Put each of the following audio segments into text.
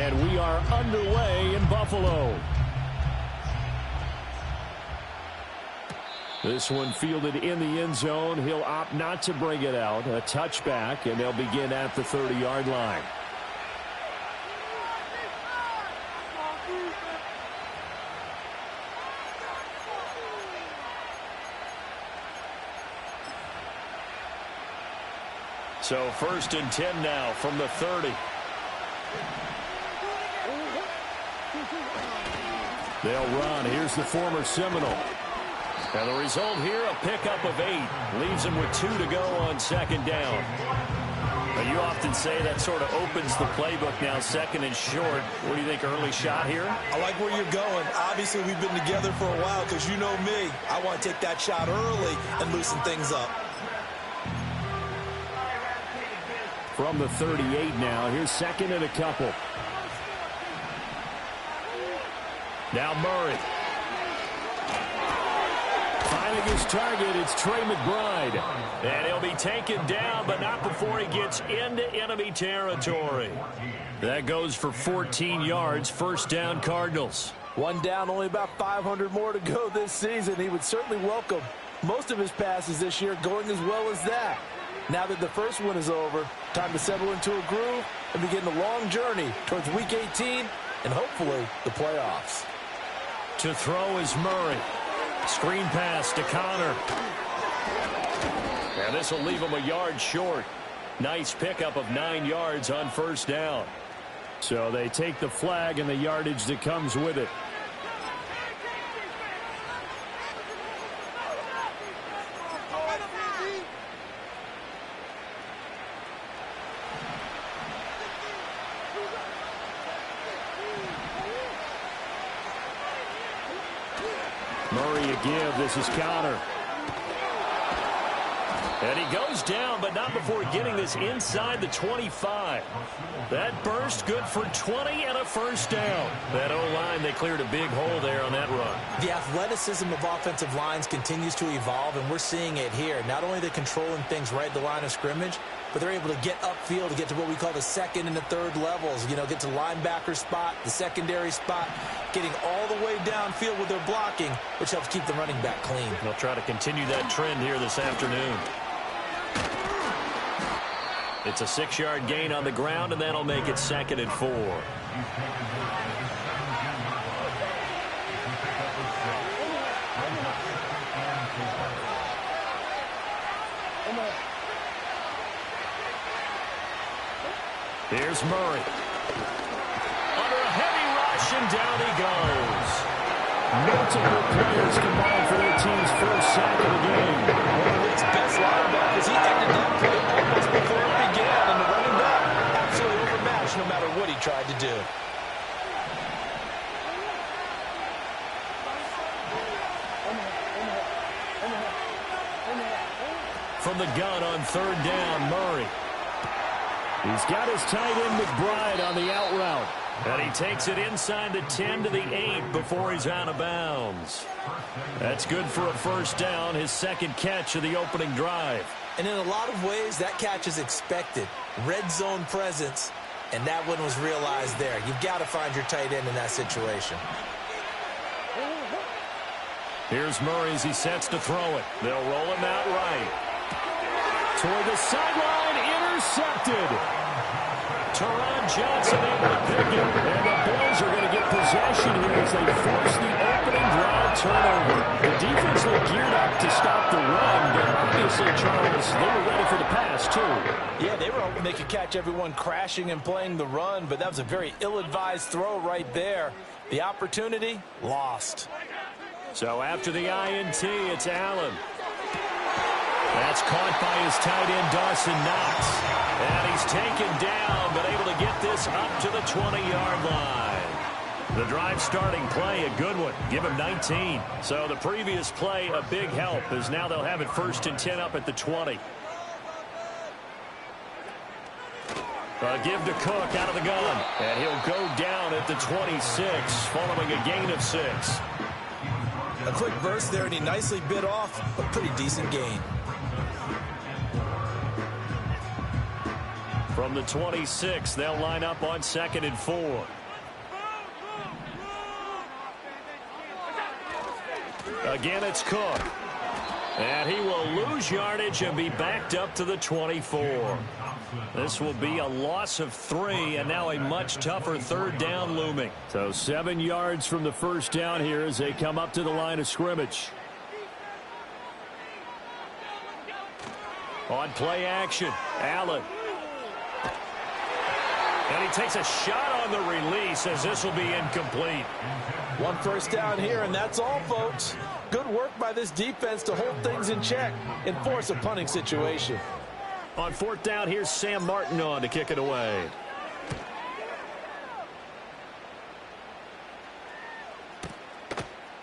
And we are underway in Buffalo. This one fielded in the end zone. He'll opt not to bring it out. A touchback, and they'll begin at the 30-yard line. So 1st and 10 now from the 30. They'll run. Here's the former Seminole. And the result here, a pickup of 8. Leaves him with 2 to go on 2nd down. Now, you often say that sort of opens the playbook now, 2nd and short. What do you think, early shot here? I like where you're going. Obviously, we've been together for a while because you know me. I want to take that shot early and loosen things up. From the 38 now, here's 2nd and a couple. Now Murray. Finding his target, it's Trey McBride. And he'll be taken down, but not before he gets into enemy territory. That goes for 14 yards, 1st down Cardinals. One down, only about 500 more to go this season. He would certainly welcome most of his passes this year going as well as that. Now that the first one is over, time to settle into a groove and begin the long journey towards Week 18 and hopefully the playoffs. To throw is Murray. Screen pass to Connor. And this will leave him a yard short. Nice pickup of 9 yards on 1st down. So they take the flag and the yardage that comes with it. Murray a give. This is Connor. And he goes down, but not before getting this inside the 25. That burst good for 20 and a 1st down. That O-line, they cleared a big hole there on that run. The athleticism of offensive lines continues to evolve, and we're seeing it here. Not only are they controlling things right at the line of scrimmage, but they're able to get upfield to get to what we call the 2nd and the 3rd levels. You know, get to the linebacker spot, the secondary spot, getting all the way downfield with their blocking, which helps keep the running back clean. They'll try to continue that trend here this afternoon. It's a 6-yard gain on the ground, and that'll make it 2nd and 4. Here's Murray. Under a heavy rush, and down he goes. Multiple players combined for their team's 1st sack of the game. One of Rick's best linebackers. He ended that play almost before it began, and the running back absolutely overmatched no matter what he tried to do. From the gun on 3rd down, Murray. He's got his tight end McBride on the out route. And he takes it inside the 10 to the 8 before he's out of bounds. That's good for a 1st down, his 2nd catch of the opening drive. And in a lot of ways, that catch is expected. Red zone presence, and that one was realized there. You've got to find your tight end in that situation. Here's Murray as he sets to throw it. They'll roll him out right. Toward the sideline, intercepted. Teron Johnson able to pick it, and the Bills are going to get possession here as they force the opening drive turnover. The defense looked geared up to stop the run, but obviously, Charles, they were ready for the pass, too. Yeah, they were hoping they could catch everyone crashing and playing the run, but that was a very ill-advised throw right there. The opportunity, lost. So after the INT, it's Allen. That's caught by his tight end, Dawson Knox. And he's taken down, but able to get this up to the 20-yard line. The drive starting play, a good one. Give him 19. So the previous play, a big help, as now they'll have it 1st and 10 up at the 20. Give to Cook out of the gun. And he'll go down at the 26, following a gain of 6. A quick burst there, and he nicely bit off a pretty decent gain. From the 26, they'll line up on 2nd and 4. Again, it's Cook. And he will lose yardage and be backed up to the 24. This will be a loss of 3, and now a much tougher 3rd down looming. So 7 yards from the first down here as they come up to the line of scrimmage. On play action, Allen. And he takes a shot on the release as this will be incomplete. 1 first down here, and that's all, folks. Good work by this defense to hold things in check and force a punting situation. On 4th down, here's Sam Martin on to kick it away.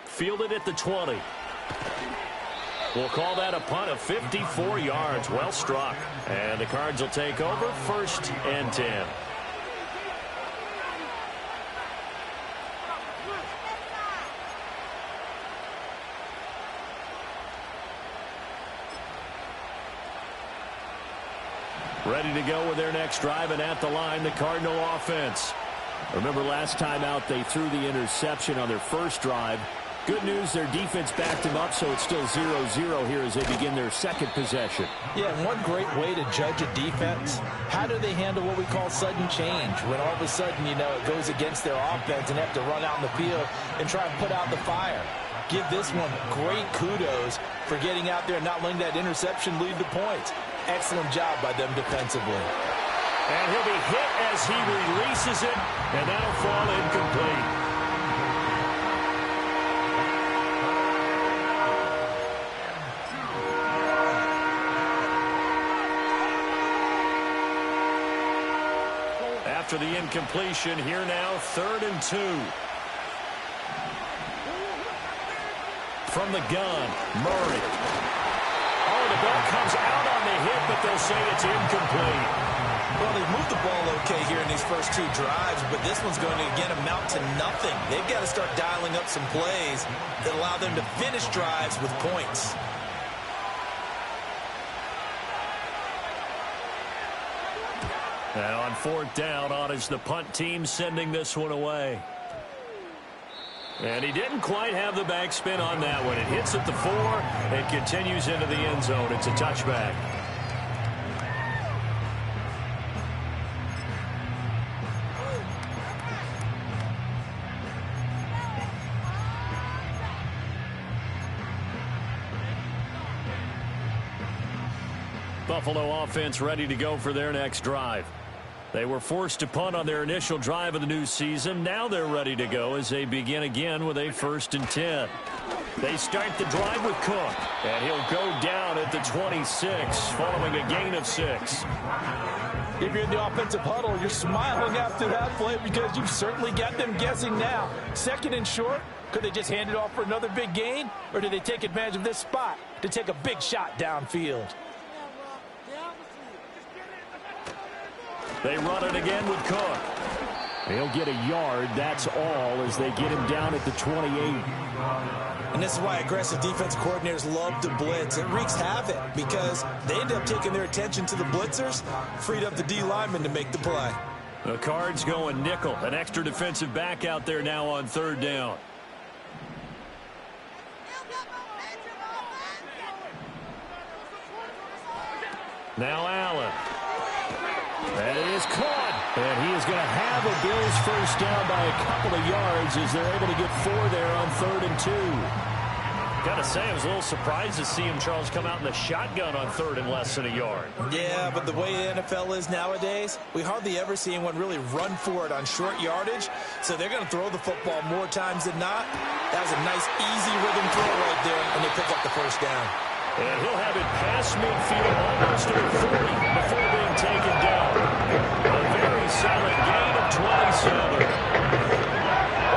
Fielded at the 20. We'll call that a punt of 54 yards. Well struck. And the Cards will take over 1st and 10. Ready to go with their next drive, and at the line, the Cardinal offense. Remember last time out, they threw the interception on their first drive. Good news, their defense backed them up, so it's still 0-0 here as they begin their 2nd possession. Yeah, and one great way to judge a defense, how do they handle what we call sudden change? When all of a sudden, you know, it goes against their offense and they have to run out in the field and try and put out the fire. Give this one great kudos for getting out there and not letting that interception lead to points. Excellent job by them defensively. And he'll be hit as he releases it, and that'll fall incomplete. After the incompletion, here now, 3rd and 2. From the gun, Murray. Oh, the ball comes out on the hit, but they'll say it's incomplete. Well, they've moved the ball okay here in these first 2 drives, but this one's going to, again, amount to nothing. They've got to start dialing up some plays that allow them to finish drives with points. Now on 4th down, on is the punt team sending this one away. And he didn't quite have the backspin on that one. It hits at the 4 and continues into the end zone. It's a touchback. Buffalo offense ready to go for their next drive. They were forced to punt on their initial drive of the new season. Now they're ready to go as they begin again with a 1st and 10. They start the drive with Cook, and he'll go down at the 26 following a gain of 6. If you're in the offensive huddle, you're smiling after that play because you've certainly got them guessing now. 2nd and short, could they just hand it off for another big gain, or do they take advantage of this spot to take a big shot downfield? They run it again with Cook. He'll get a yard, that's all, as they get him down at the 28. And this is why aggressive defense coordinators love to blitz. It wreaks havoc because they end up taking their attention to the blitzers, freed up the D lineman to make the play. The Cards going nickel, an extra defensive back out there now on 3rd down. Now Allen. And it is caught. And he is going to have a Bills first down by a couple of yards as they're able to get 4 there on 3rd and 2. Got to say, I was a little surprised to see him, Charles, come out in the shotgun on 3rd and less than a yard. Yeah, but the way the NFL is nowadays, we hardly ever see anyone really run for it on short yardage. So they're going to throw the football more times than not. That was a nice, easy rhythm throw right there, and they pick up the first down. And he'll have it past midfield almost to the 40 before being taken down. A very solid gain of 27.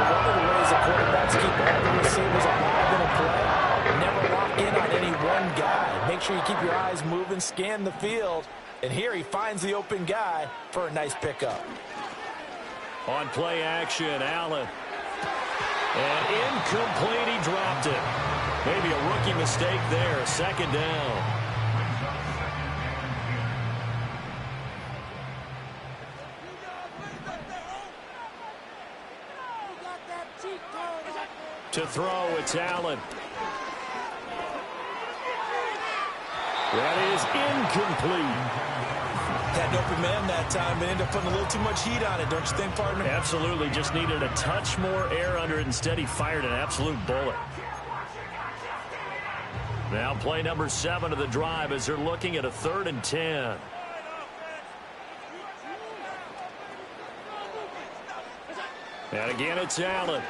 One of the ways the quarterbacks keep all the receivers alive in a play, never lock in on any one guy. Make sure you keep your eyes moving, scan the field. And here he finds the open guy for a nice pickup. On play action, Allen. And incomplete, he dropped it. Maybe a rookie mistake there, 2nd down. To throw, it's Allen. That is incomplete. Had an open man that time, but ended up putting a little too much heat on it, don't you think, partner? Absolutely. Just needed a touch more air under it. Instead, he fired an absolute bullet. Now play number 7 of the drive as they're looking at a 3rd and 10. And again, it's Allen.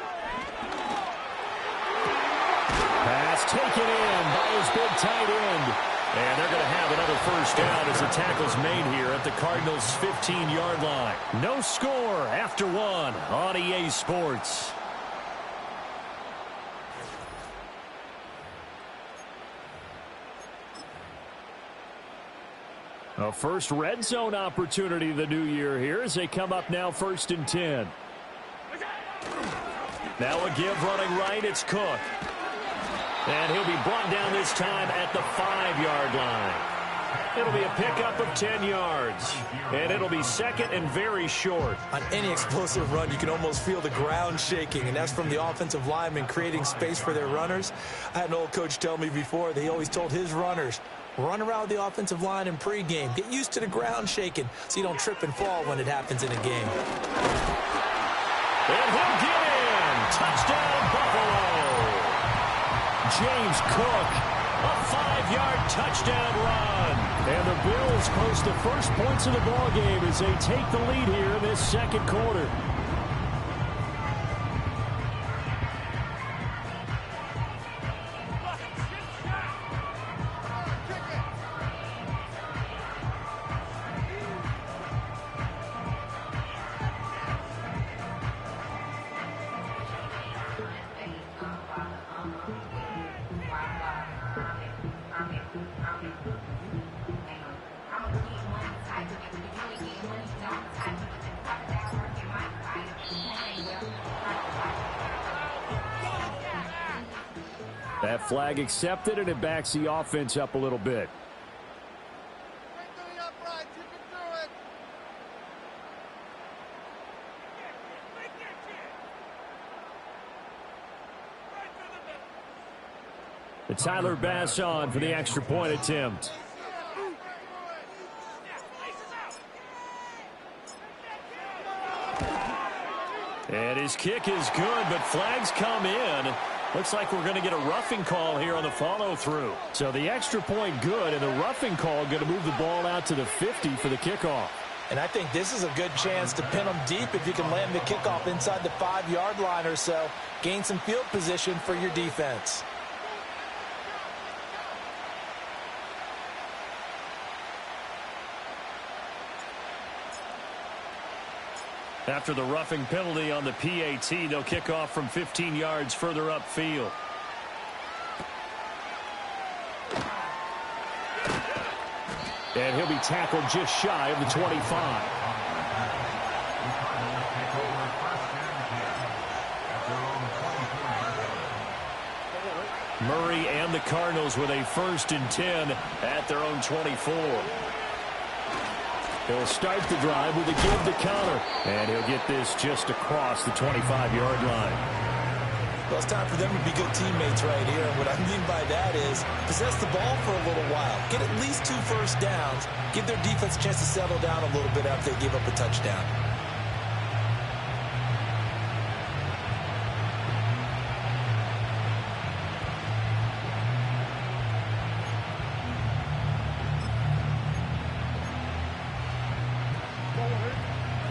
Pass taken in by his big tight end. And they're going to have another first down as the tackle's made here at the Cardinals' 15-yard line. No score after 1 on EA Sports. A first red zone opportunity the new year here as they come up now 1st and 10. Now a give running right, it's Cook. And he'll be brought down this time at the 5-yard line. It'll be a pickup of 10 yards. And it'll be 2nd and very short. On any explosive run, you can almost feel the ground shaking, and that's from the offensive linemen creating space for their runners. I had an old coach tell me before that he always told his runners, run around the offensive line in pregame. Get used to the ground shaking so you don't trip and fall when it happens in a game. And he'll get in. Touchdown, Buffalo. James Cook, a 5-yard touchdown run. And the Bills post the first points of the ballgame as they take the lead here in this 2nd quarter. That flag accepted, and it backs the offense up a little bit. And Tyler Bass on for the extra point attempt. And his kick is good, but flags come in. Looks like we're going to get a roughing call here on the follow-through. So the extra point good, and the roughing call going to move the ball out to the 50 for the kickoff. And I think this is a good chance to pin them deep if you can land the kickoff inside the 5-yard line or so. Gain some field position for your defense. After the roughing penalty on the PAT, they'll kick off from 15 yards further upfield. And he'll be tackled just shy of the 25. Murray and the Cardinals with a 1st and 10 at their own 24. He'll start the drive with a give to counter. And he'll get this just across the 25-yard line. Well, it's time for them to be good teammates right here. And what I mean by that is possess the ball for a little while. Get at least 2 first downs. Give their defense a chance to settle down a little bit after they give up a touchdown.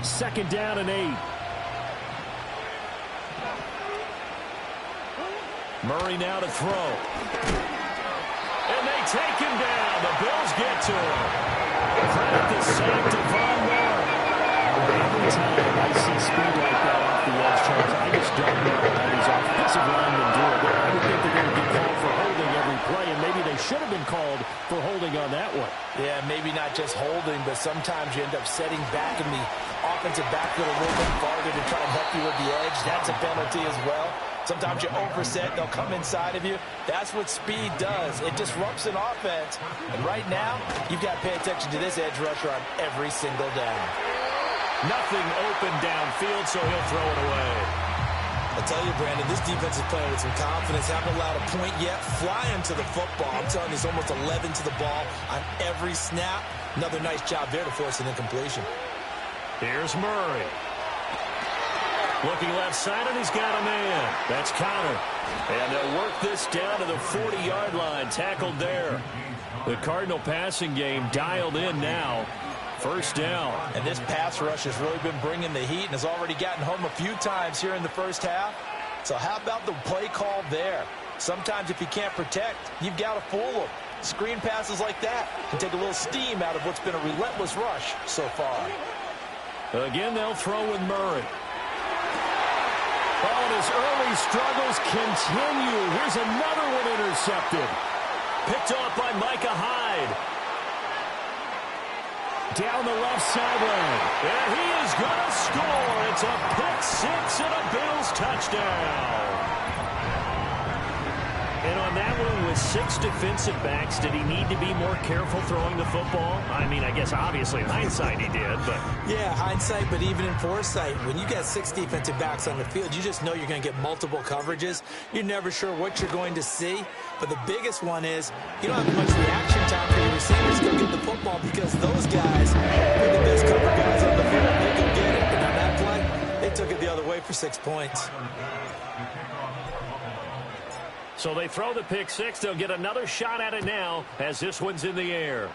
Second down and 8. Murray now to throw. And they take him down. The Bills get to him. Credit the sack to Von Miller. Every time I see speed like that off the edge, Charles, I just don't know how these offensive linemen do it. I would think they're going to be called for holding every play, and maybe they should have been called for holding on that one. Yeah, maybe not just holding, but sometimes you end up setting back in the offensive backfield a little bit farther to try and help you with the edge. That's a penalty as well. Sometimes you overset, they'll come inside of you. That's what speed does. It disrupts an offense. And right now, you've got to pay attention to this edge rusher on every single down. Nothing open downfield, so he'll throw it away. I tell you, Brandon, this defense is playing with some confidence. Haven't allowed a point yet. Flying to the football. I'm telling you, it's almost 11 to the ball on every snap. Another nice job there to force an incompletion. Here's Murray. Looking left side, and he's got a man. That's Connor. And they'll work this down to the 40-yard line. Tackled there. The Cardinal passing game dialed in now. First down. And this pass rush has really been bringing the heat and has already gotten home a few times here in the first half. So how about the play call there? Sometimes if you can't protect, you've got to fool them. Screen passes like that can take a little steam out of what's been a relentless rush so far. Again, they'll throw with Murray. Oh, and his early struggles continue. Here's another one intercepted. Picked off by Micah Hyde. Down the left sideline. And he is going to score. It's a pick six and a Bills touchdown. And on that one, with 6 defensive backs, did he need to be more careful throwing the football? I mean, I guess obviously in hindsight he did, but... Yeah, hindsight, but even in foresight, when you got 6 defensive backs on the field, you just know you're going to get multiple coverages. You're never sure what you're going to see. But the biggest one is you don't have much reaction time for your receivers to go get the football because those guys are the best cover guys on the field. They go get it. And on that play, they took it the other way for 6 points. So they throw the pick six. They'll get another shot at it now as this one's in the air.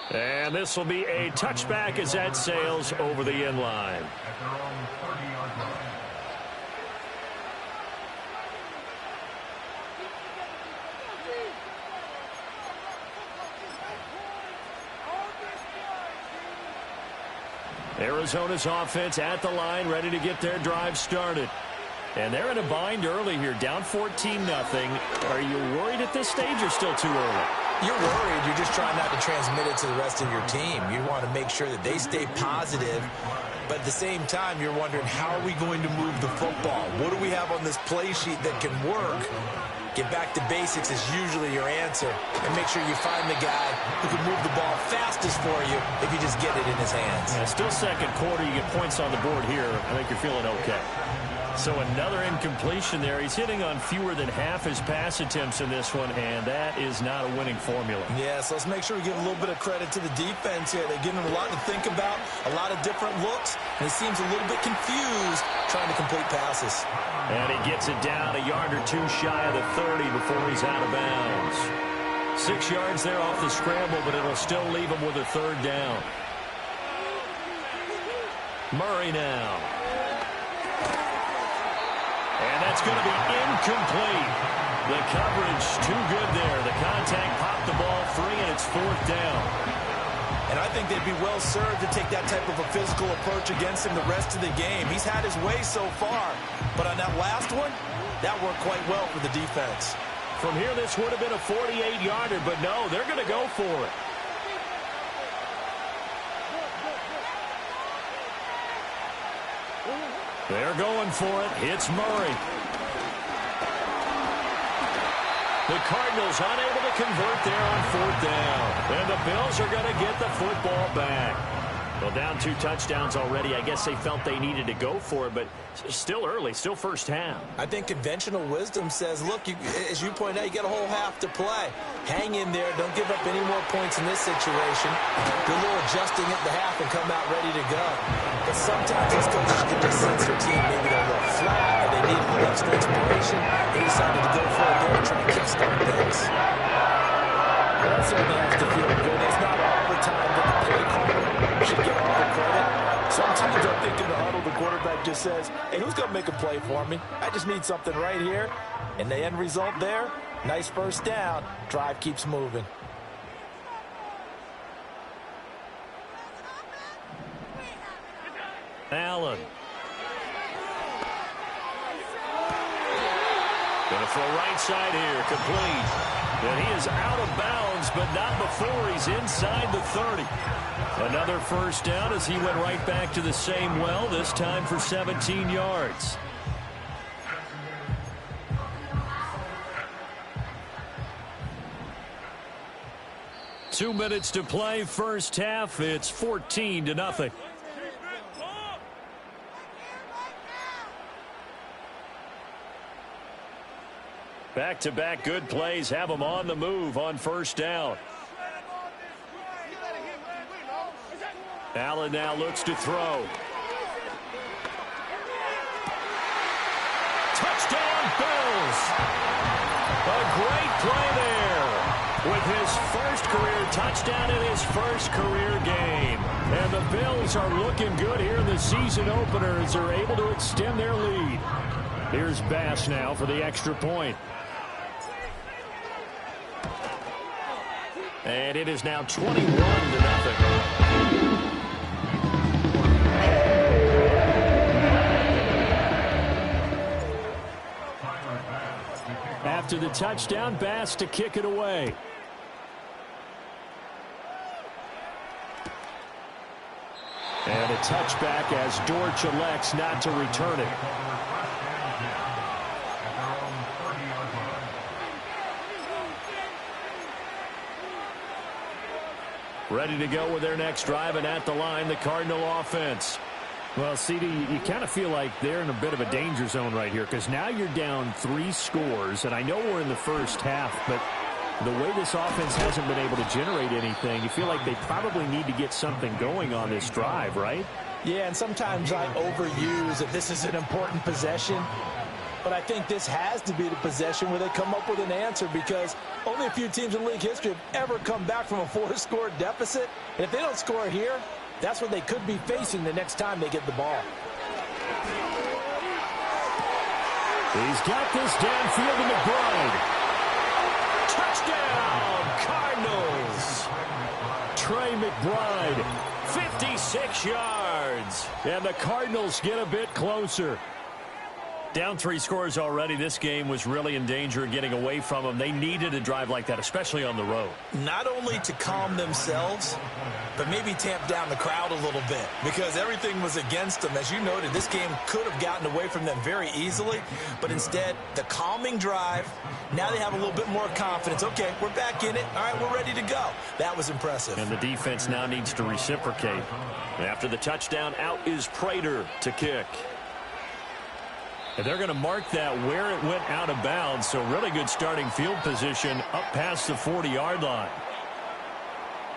And this will be a touchback as that sails over the end line. Arizona's offense at the line, ready to get their drive started. And they're in a bind early here, down 14-0. Are you worried at this stage or still too early? You're worried. You're just trying not to transmit it to the rest of your team. You want to make sure that they stay positive. But at the same time, you're wondering, how are we going to move the football? What do we have on this play sheet that can work? Get back to basics is usually your answer. And make sure you find the guy who can move the ball fastest for you if you just get it in his hands. Yeah, still second quarter. You get points on the board here. I think you're feeling okay. So another incompletion there. He's hitting on fewer than half his pass attempts in this one, and that is not a winning formula. Yeah, so let's make sure we give a little bit of credit to the defense here. They're giving him a lot to think about, a lot of different looks, and he seems a little bit confused trying to complete passes. And he gets it down a yard or two shy of the 30 before he's out of bounds. 6 yards there off the scramble, but it'll still leave him with a third down. Murray now. And that's going to be incomplete. The coverage too good there. The contact popped the ball free, and it's fourth down. And I think they'd be well served to take that type of a physical approach against him the rest of the game. He's had his way so far. But on that last one, that worked quite well for the defense. From here, this would have been a 48-yarder, but no, they're going to go for it. They're going for it. It's Murray. The Cardinals unable to convert there on fourth down. And the Bills are going to get the football back. Well, down 2 touchdowns already. I guess they felt they needed to go for it, but still early, still first half. I think conventional wisdom says, look, as you point out, you got a whole half to play. Hang in there. Don't give up any more points in this situation. Do a little adjusting at the half and come out ready to go. But sometimes these coaches can just sense their team. Maybe they're a little flat or they need a little extra inspiration. They decided to go for it there and try to kickstart things. That certainly has to feel good. It's not all the time that the play caller should get all the credit. Sometimes I think in the huddle, the quarterback just says, hey, who's going to make a play for me? I just need something right here. And the end result there, nice first down. Drive keeps moving. Allen. Going to throw right side here, complete. And he is out of bounds, but not before he's inside the 30. Another first down as he went right back to the same well, this time for 17 yards. Two minutes to play, first half. It's 14-0. Back-to-back good plays have them on the move on first down. Allen now looks to throw. Touchdown, Bills. A great play there with his first career touchdown in his first career game. And the Bills are looking good here in the season opener as they're able to extend their lead. Here's Bass now for the extra point. And it is now 21-0. After the touchdown, Bass to kick it away. And a touchback as Dortch elects not to return it. Ready to go with their next drive, and at the line, the Cardinal offense. Well, CD, you kind of feel like they're in a bit of a danger zone right here because now you're down 3 scores, and I know we're in the first half, but the way this offense hasn't been able to generate anything, you feel like they probably need to get something going on this drive, right? Yeah, and sometimes I overuse that this is an important possession, but I think this has to be the possession where they come up with an answer because only a few teams in league history have ever come back from a 4-score deficit, and if they don't score here, that's what they could be facing the next time they get the ball. He's got this downfield to McBride. Touchdown, Cardinals. Trey McBride, 56 yards. And the Cardinals get a bit closer. Down 3 scores already. This game was really in danger of getting away from them. They needed a drive like that, especially on the road. Not only to calm themselves, but maybe tamp down the crowd a little bit because everything was against them. As you noted, this game could have gotten away from them very easily, but instead, the calming drive, now they have a little bit more confidence. Okay, we're back in it. All right, we're ready to go. That was impressive. And the defense now needs to reciprocate. After the touchdown, out is Prater to kick. And they're going to mark that where it went out of bounds, so really good starting field position up past the 40-yard line.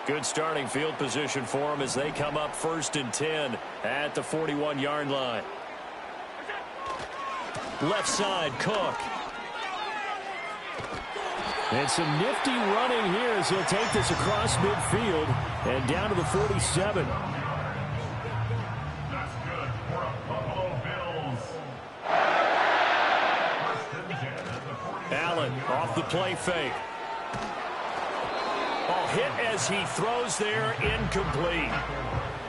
Good starting field position for them as they come up 1st and 10 at the 41-yard line. Left side, Cook. And some nifty running here as he'll take this across midfield and down to the 47. Allen off the play fake. Ball hit as he throws there, incomplete.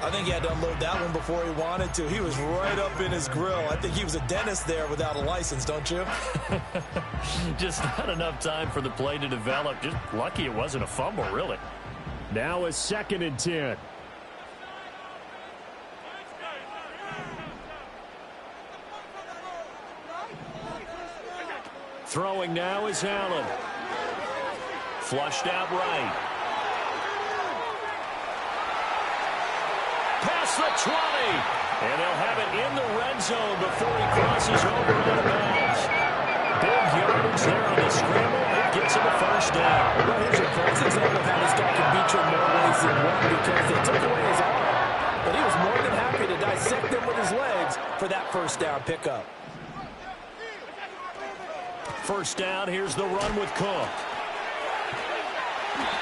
I think he had to unload that one before he wanted to. He was right up in his grill. I think he was a dentist there without a license, don't you? Just not enough time for the play to develop. Just lucky it wasn't a fumble, really. Now a 2nd and 10. Throwing now is Allen. Flushed out right. Past the 20. And they'll have it in the red zone before he crosses over out of bounds. Big yardage there on the scramble. It gets him a 1st down. Well, here's a first example of how this guy can beat you in more ways than one because they took away his arm. But he was more than happy to dissect them with his legs for that 1st down pickup. 1st down, here's the run with Cook.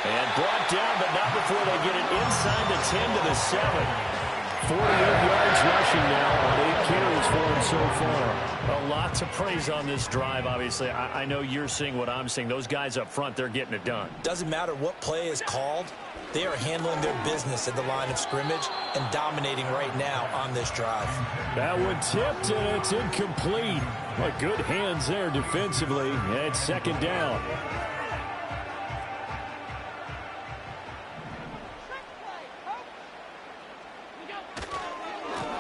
And brought down, but not before they get it inside the 10 to the 7. 48 yards rushing now on 8 carries for him so far. A lot to praise on this drive, obviously. I know you're seeing what I'm seeing. Those guys up front, they're getting it done. Doesn't matter what play is called. They are handling their business at the line of scrimmage and dominating right now on this drive. That one tipped, and it's incomplete. Well, good hands there defensively, and it's 2nd down.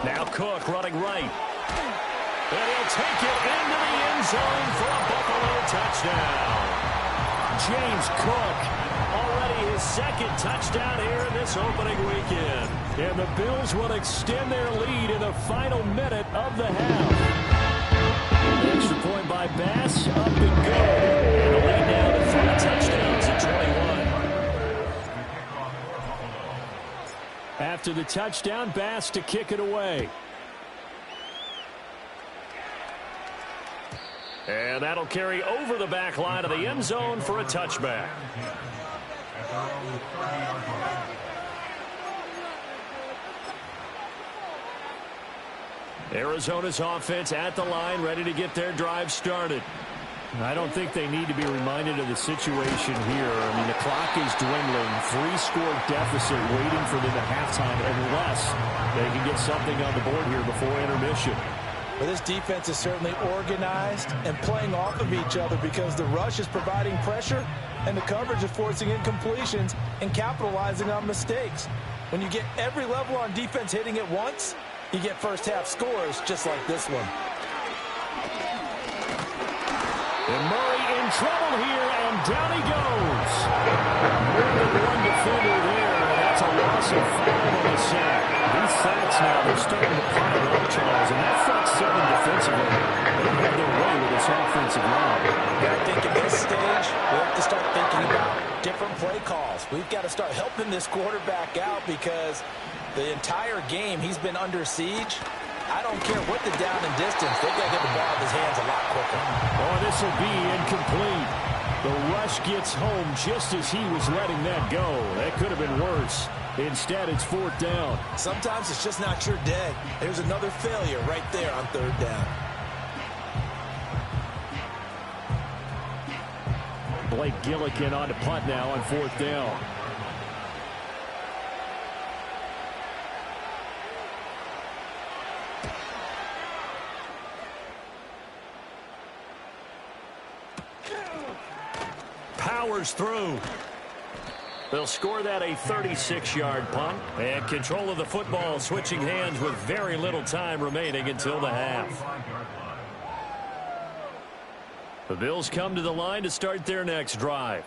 Now Cook running right. And he'll take it into the end zone for a Buffalo touchdown. James Cook, already his 2nd touchdown here in this opening weekend. And the Bills will extend their lead in the final minute of the half. extra point by Bass. Up and good. And a lead now to 3 touchdowns at 21. After the touchdown, Bass to kick it away. And that'll carry over the back line of the end zone for a touchback. Arizona's offense at the line, ready to get their drive started. I don't think they need to be reminded of the situation here. I mean, the clock is dwindling. 3-score deficit waiting for them at halftime unless they can get something on the board here before intermission. Well, this defense is certainly organized and playing off of each other because the rush is providing pressure and the coverage is forcing incompletions and capitalizing on mistakes. When you get every level on defense hitting at once, you get first-half scores just like this one. And Murray in trouble here, and down he goes. More than one defender there, and that's a loss of 5 on the sack. These sacks now, they're starting to pile up, Charles, and that front 7 defensively, they have their way with this offensive line. Yeah, I think at this stage, we have to start thinking about different play calls. We've got to start helping this quarterback out because the entire game he's been under siege. I don't care what the down and distance. They've got to get the ball in his hands a lot quicker. Oh, this will be incomplete. The rush gets home just as he was letting that go. That could have been worse. Instead, it's 4th down. Sometimes it's just not your day. There's another failure right there on 3rd down. Blake Gillikin on to punt now on 4th down. Powers through. They'll score that a 36-yard punt. And control of the football switching hands with very little time remaining until the half. The Bills come to the line to start their next drive.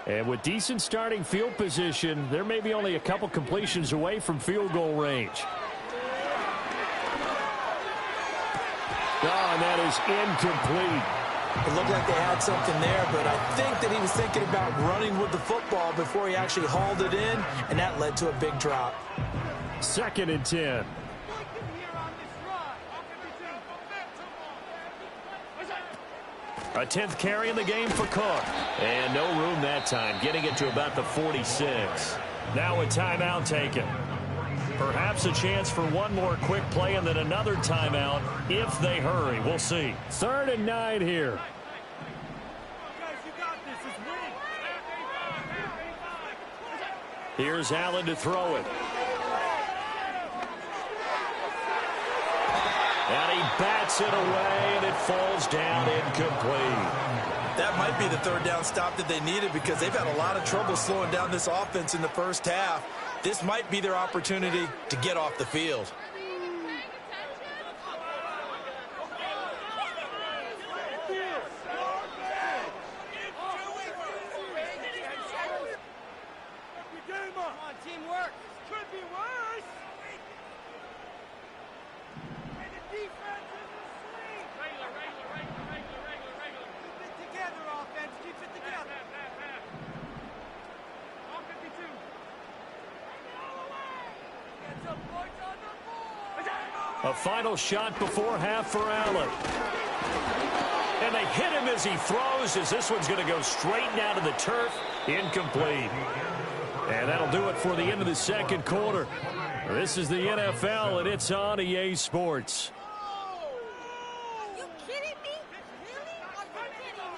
And with decent starting field position, they're maybe only a couple completions away from field goal range. Oh, and that is incomplete. It looked like they had something there, but I think that he was thinking about running with the football before he actually hauled it in, and that led to a big drop. 2nd and 10. A 10th carry in the game for Cook. And no room that time, getting it to about the 46. Now a timeout taken. Perhaps a chance for one more quick play and then another timeout if they hurry. We'll see. 3rd and 9 here. Here's Allen to throw it. And he bats it away, and it falls down incomplete. That might be the 3rd down stop that they needed because they've had a lot of trouble slowing down this offense in the first half. This might be their opportunity to get off the field. Teamwork. Could be worse. And the defense is asleep. Regular. Keep it together, offense. Keep it together. All 52. Get some points on the board. A final shot before half for Allen. And they hit him as he throws, as this one's going to go straight down to the turf. Incomplete. And that'll do it for the end of the 2nd quarter. This is the NFL, and it's on EA Sports. Are you kidding me? Really? Are you kidding me?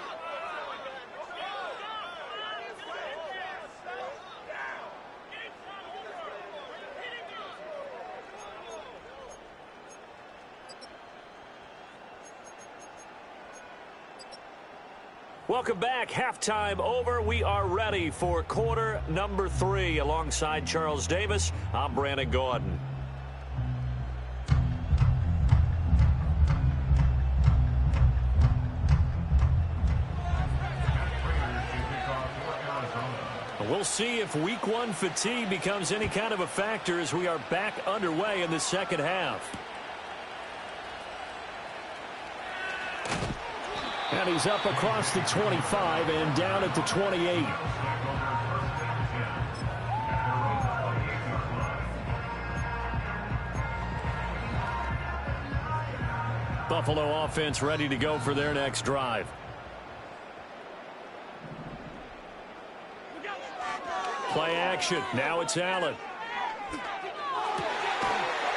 Welcome back. Halftime over. We are ready for quarter number 3. Alongside Charles Davis, I'm Brandon Gordon. We'll see if week 1 fatigue becomes any kind of a factor as we are back underway in the 2nd half. And he's up across the 25 and down at the 28. Buffalo offense ready to go for their next drive. Play action. Now it's Allen.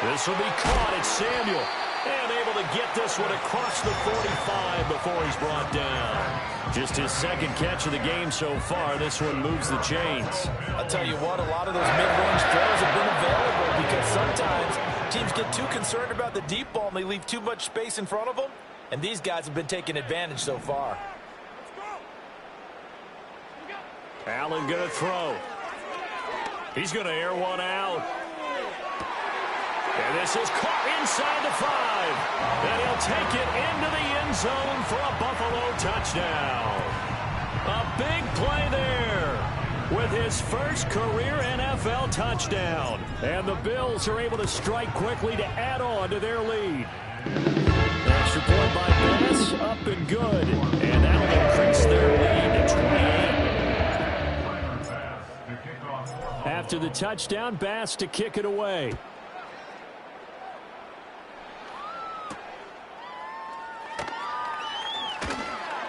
This will be caught. It's Samuel. And able to get this one across the 45 before he's brought down. Just his second catch of the game so far. This one moves the chains. I'll tell you what, a lot of those mid-range throws have been available because sometimes teams get too concerned about the deep ball and they leave too much space in front of them. And these guys have been taking advantage so far. Allen going to throw. He's going to air one out. And this is caught inside the 5. And he'll take it into the end zone for a Buffalo touchdown. A big play there with his first career NFL touchdown. And the Bills are able to strike quickly to add on to their lead. Extra point by Bass, up and good. And that'll increase their lead to 28. After the touchdown, Bass to kick it away.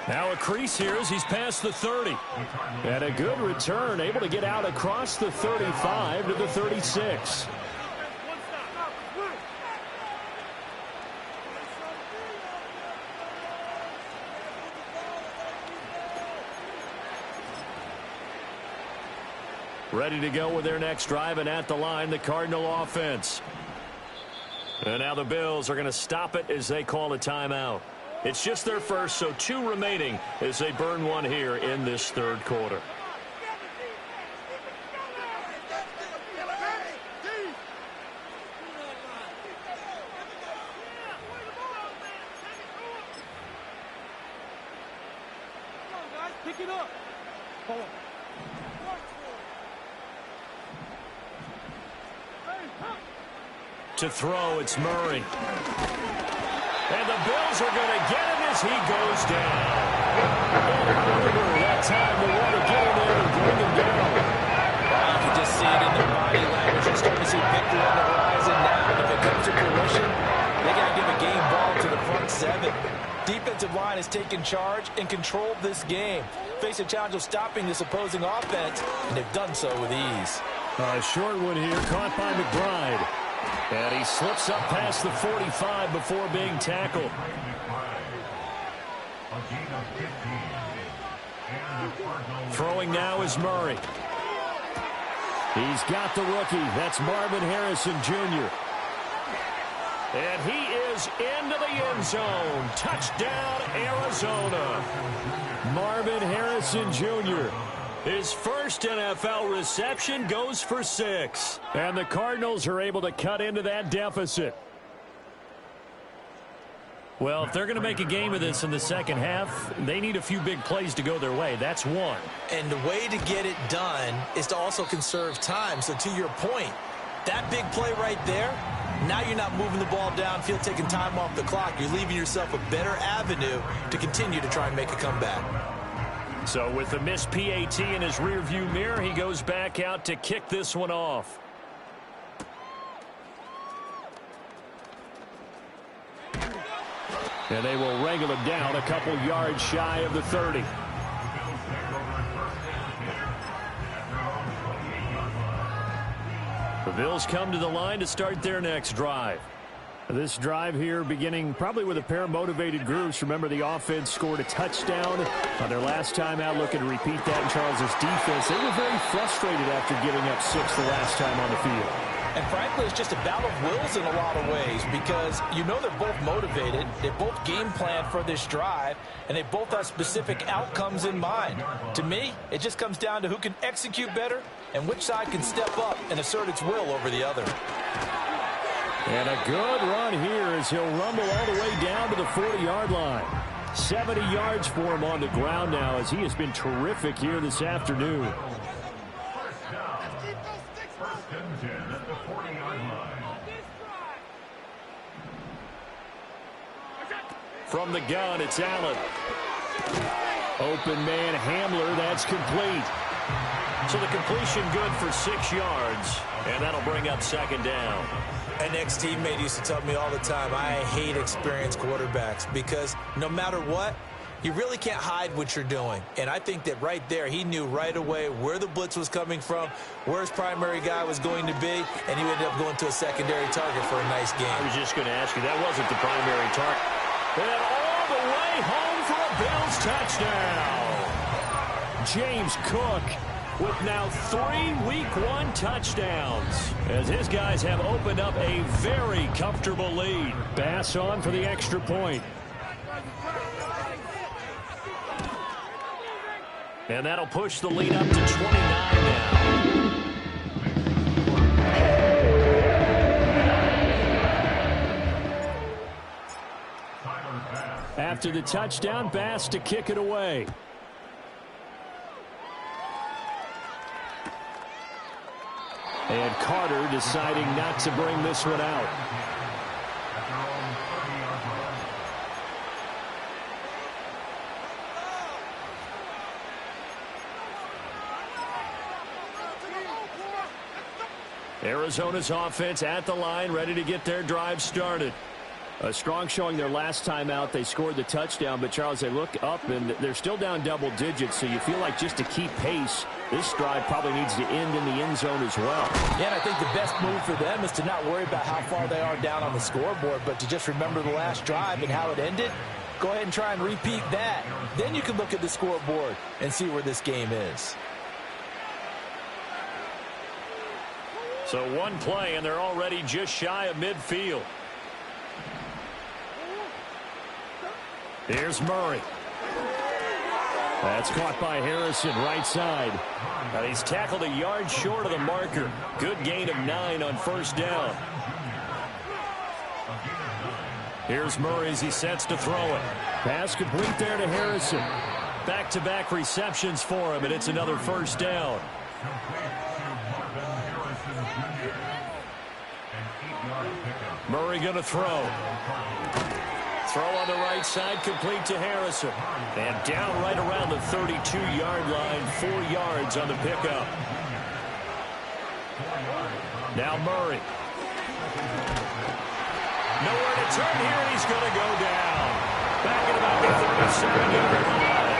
Now a crease here as he's past the 30. And a good return, able to get out across the 35 to the 36. Ready to go with their next drive, and at the line, the Cardinal offense. And now the Bills are going to stop it as they call a timeout. It's just their first, so 2 remaining as they burn one here in this third quarter. Pick it up. To throw, it's Murray. And the Bills are going to get him as he goes down. And Oliver, that time to want to get in there and bring him down. You can just see it in their body language. You're starting to see victory on the horizon now. And if it comes to fruition, they got to give a game ball to the front 7. Defensive line has taken charge and controlled this game. Face a challenge of stopping this opposing offense, and they've done so with ease. A short one here, caught by McBride. And he slips up past the 45 before being tackled. Throwing now is Murray. He's got the rookie. That's Marvin Harrison Jr. And he is into the end zone. Touchdown, Arizona. Marvin Harrison Jr. His first NFL reception goes for 6. And the Cardinals are able to cut into that deficit. Well, if they're going to make a game of this in the second half, they need a few big plays to go their way. That's one. And the way to get it done is to also conserve time. So to your point, that big play right there, now you're not moving the ball downfield, taking time off the clock. You're leaving yourself a better avenue to continue to try and make a comeback. So with the missed PAT in his rearview mirror, he goes back out to kick this one off. And they will wrangle him down a couple yards shy of the 30. The Bills come to the line to start their next drive. This drive here beginning probably with a pair of motivated groups. Remember, the offense scored a touchdown on their last time out, looking to repeat that in Charles' defense. They were very frustrated after giving up 6 the last time on the field. And frankly, it's just a battle of wills in a lot of ways because you know they're both motivated, they both game plan for this drive, and they both have specific outcomes in mind. To me, it just comes down to who can execute better and which side can step up and assert its will over the other. And a good run here as he'll rumble all the way down to the 40-yard line. 70 yards for him on the ground now as he has been terrific here this afternoon. From the gun, it's Allen. Open man Hamler, that's complete. So the completion good for 6 yards, and that'll bring up second down. An ex-teammate used to tell me all the time, I hate experienced quarterbacks because no matter what, you really can't hide what you're doing. And I think that right there, he knew right away where the blitz was coming from, where his primary guy was going to be, and he ended up going to a secondary target for a nice game. I was just going to ask you, that wasn't the primary target. And all the way home for a Bills touchdown. James Cook with now 3 Week 1 touchdowns, as his guys have opened up a very comfortable lead. Bass on for the extra point. And that'll push the lead up to 29 now. After the touchdown, Bass to kick it away. And Carter deciding not to bring this one out. Arizona's offense at the line, ready to get their drive started. A strong showing their last time out. They scored the touchdown, but, Charles, they look up, and they're still down double digits, so you feel like just to keep pace, this drive probably needs to end in the end zone as well. Yeah, and I think the best move for them is to not worry about how far they are down on the scoreboard, but to just remember the last drive and how it ended. Go ahead and try and repeat that. Then you can look at the scoreboard and see where this game is. So one play, and they're already just shy of midfield. Here's Murray. That's caught by Harrison, right side. And he's tackled a yard short of the marker. Good gain of 9 on first down. Here's Murray as he sets to throw it. Pass complete there to Harrison. Back-to-back receptions for him, and it's another first down. Murray going to throw. Throw on the right side, complete to Harrison. And down right around the 32-yard line, 4 yards on the pickup. Now Murray. Nowhere to turn here, and he's going to go down. Back at about the 37-yard line.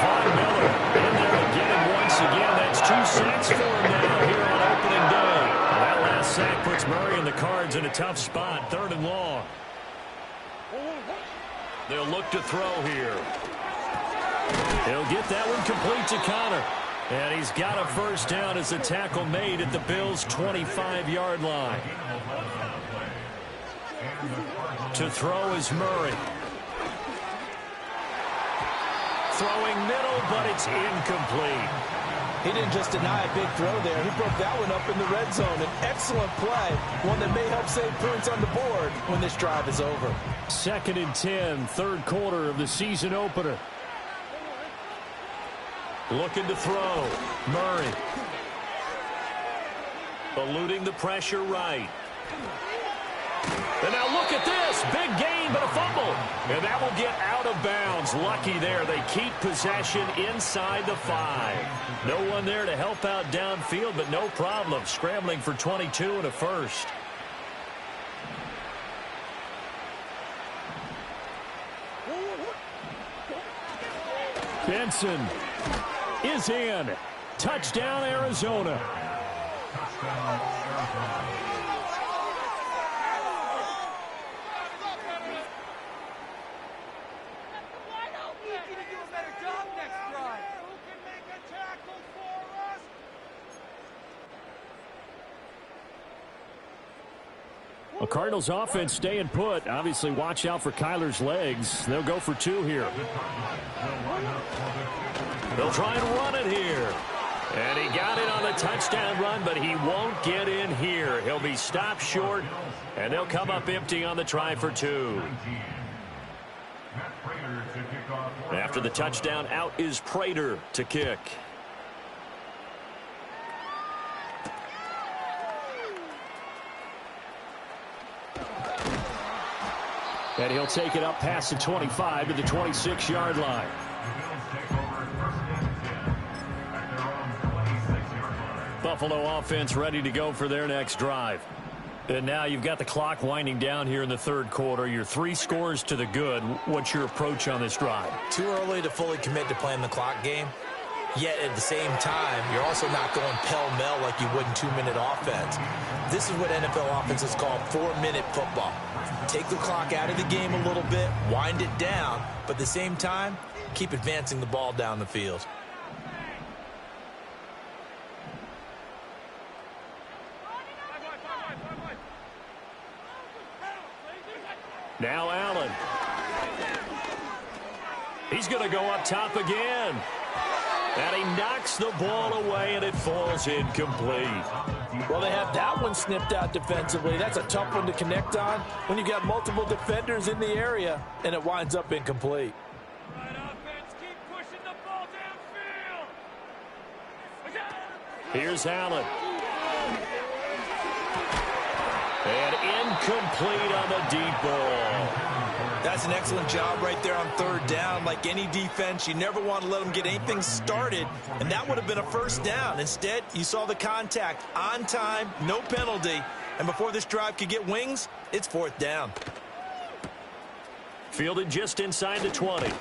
Von Miller in there again, and once again, that's 2 sacks for him now here on opening day. That last sack puts Murray and the Cards in a tough spot, 3rd and long. They'll look to throw here. He'll get that one complete to Connor. And he's got a first down as the tackle made at the Bills' 25-yard line. To throw is Murray. Throwing middle, but it's incomplete. He didn't just deny a big throw there. He broke that one up in the red zone. An excellent play, one that may help save points on the board when this drive is over. 2nd and 10, 3rd quarter of the season opener. Looking to throw. Murray. Eluding the pressure right. And now look at this. Big gain, but a fumble. And that will get out of bounds. Lucky there. They keep possession inside the 5. No one there to help out downfield, but no problem. Scrambling for 22 and a first. Benson is in. Touchdown, Arizona. A Cardinals offense staying put. Obviously, watch out for Kyler's legs. They'll go for 2 here. They'll try and run it here. And he got it on the touchdown run, but he won't get in here. He'll be stopped short, and they'll come up empty on the try for 2. After the touchdown, out is Prater to kick. And he'll take it up past the 25 to the 26-yard line. Buffalo offense ready to go for their next drive. And now you've got the clock winding down here in the third quarter. You're 3 scores to the good. What's your approach on this drive? Too early to fully commit to playing the clock game. Yet at the same time, you're also not going pell-mell like you would in 2-minute offense. This is what NFL offenses call 4-minute football. Take the clock out of the game a little bit, wind it down, but at the same time, keep advancing the ball down the field. Now Allen. He's going to go up top again. And he knocks the ball away, and it falls incomplete. Well, they have that one snipped out defensively. That's a tough one to connect on when you got multiple defenders in the area, and it winds up incomplete. Right, offense, keep pushing the ball downfield. Here's Allen. And incomplete on the deep ball. That's an excellent job right there on third down. Like any defense, you never want to let them get anything started, and that would have been a first down. Instead, you saw the contact on time, no penalty, and before this drive could get wings, it's fourth down. Fielded just inside the 20.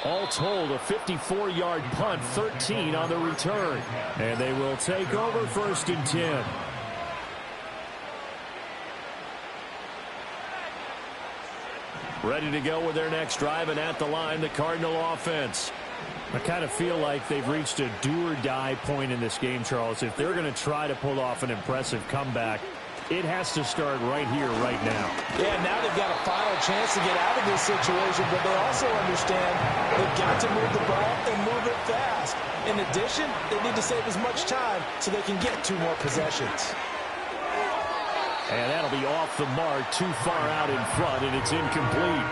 All told, a 54-yard punt, 13 on the return. And they will take over 1st and 10. Ready to go with their next drive, and at the line, the Cardinal offense. I kind of feel like they've reached a do-or-die point in this game, Charles. If they're going to try to pull off an impressive comeback, it has to start right here, right now. Yeah, now they've got a final chance to get out of this situation, but they also understand they've got to move the ball and move it fast. In addition, they need to save as much time so they can get 2 more possessions. And that'll be off the mark, too far out in front, and it's incomplete.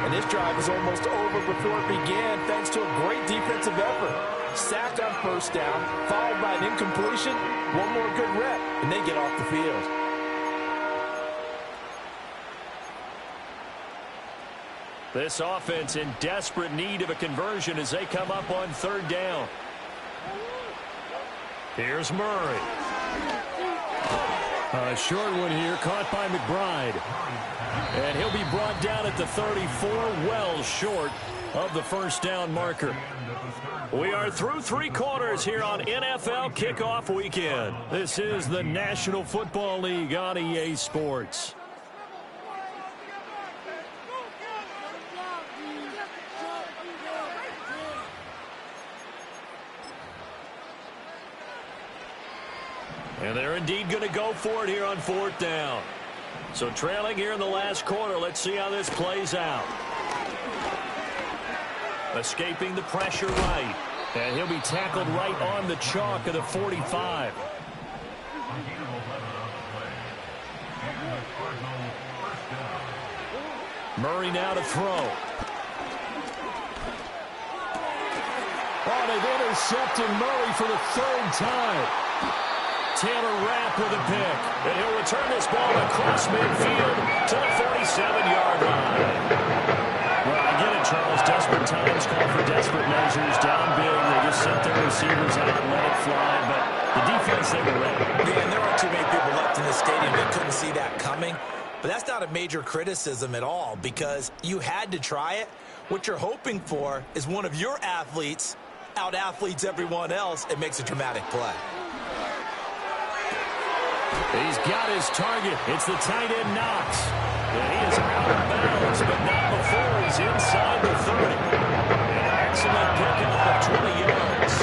And this drive is almost over before it began, thanks to a great defensive effort. Sacked on first down, followed by an incompletion, 1 more good rep, and they get off the field. This offense in desperate need of a conversion as they come up on third down. Here's Murray. A short one here, caught by McBride. And he'll be brought down at the 34, well short of the first down marker. We are through 3 quarters here on NFL Kickoff Weekend. This is the National Football League on EA Sports. And they're indeed going to go for it here on 4th down. So trailing here in the last quarter. Let's see how this plays out. Escaping the pressure right. And he'll be tackled right on the chalk of the 45. Murray now to throw. Oh, they've intercepted Murray for the 3rd time. Taylor Rapp with a pick. And he'll return this ball across midfield to the 47-yard line. Well, I get it, Charles. Desperate times call for desperate measures. Down big. They just sent their receivers out and let it fly. But the defense, they were ready. Yeah, and there aren't too many people left in the stadium that couldn't see that coming. But that's not a major criticism at all because you had to try it. What you're hoping for is one of your athletes out-athletes everyone else. It makes a dramatic play. He's got his target. It's the tight end Knox. And he is out of bounds, but not before he's inside the 30. An excellent pickup of 20 yards.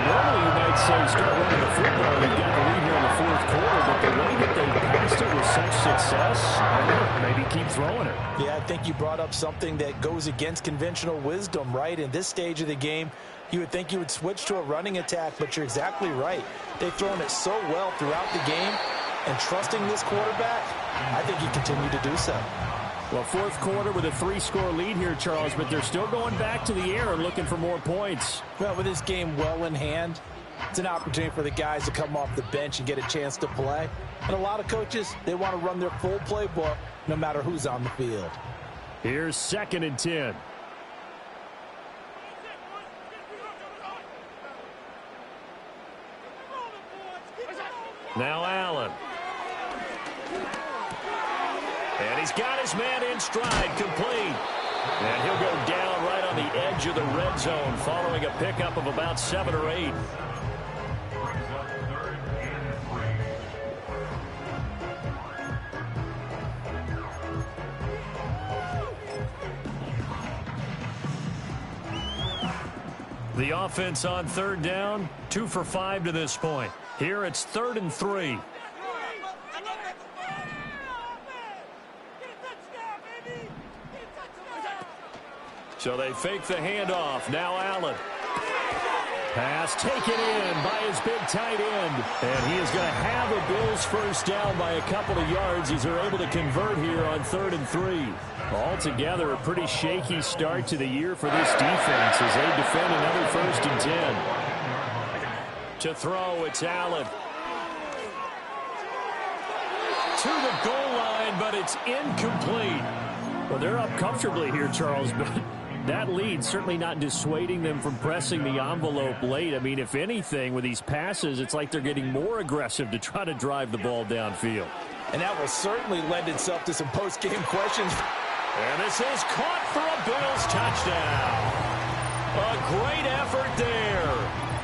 Normally you might say start running the football. You've got the lead here in the 4th quarter, but the way that they passed it with such success, I don't know, maybe keep throwing it. Yeah, I think you brought up something that goes against conventional wisdom, right? In this stage of the game, you would think you would switch to a running attack, but you're exactly right. They've thrown it so well throughout the game, and trusting this quarterback, I think he continued to do so. Well, 4th quarter with a 3-score lead here, Charles, but they're still going back to the air and looking for more points. Well, with this game well in hand, it's an opportunity for the guys to come off the bench and get a chance to play. And a lot of coaches, they want to run their full playbook no matter who's on the field. Here's 2nd and 10. Now Allen. And he's got his man in stride, complete. And he'll go down right on the edge of the red zone following a pickup of about 7 or 8. The offense on third down, 2 for 5 to this point. Here it's 3rd and 3. So they fake the handoff. Now Allen. Pass taken in by his big tight end. And he is going to have a Bills first down by a couple of yards as they're able to convert here on 3rd and 3. Altogether, a pretty shaky start to the year for this defense as they defend another 1st and 10. To throw, it's Allen. To the goal line, but it's incomplete. Well, they're up comfortably here, Charles, but that lead certainly not dissuading them from pressing the envelope late. I mean, if anything, with these passes, it's like they're getting more aggressive to try to drive the ball downfield. And that will certainly lend itself to some post-game questions. And this is caught for a Bills touchdown. A great effort there.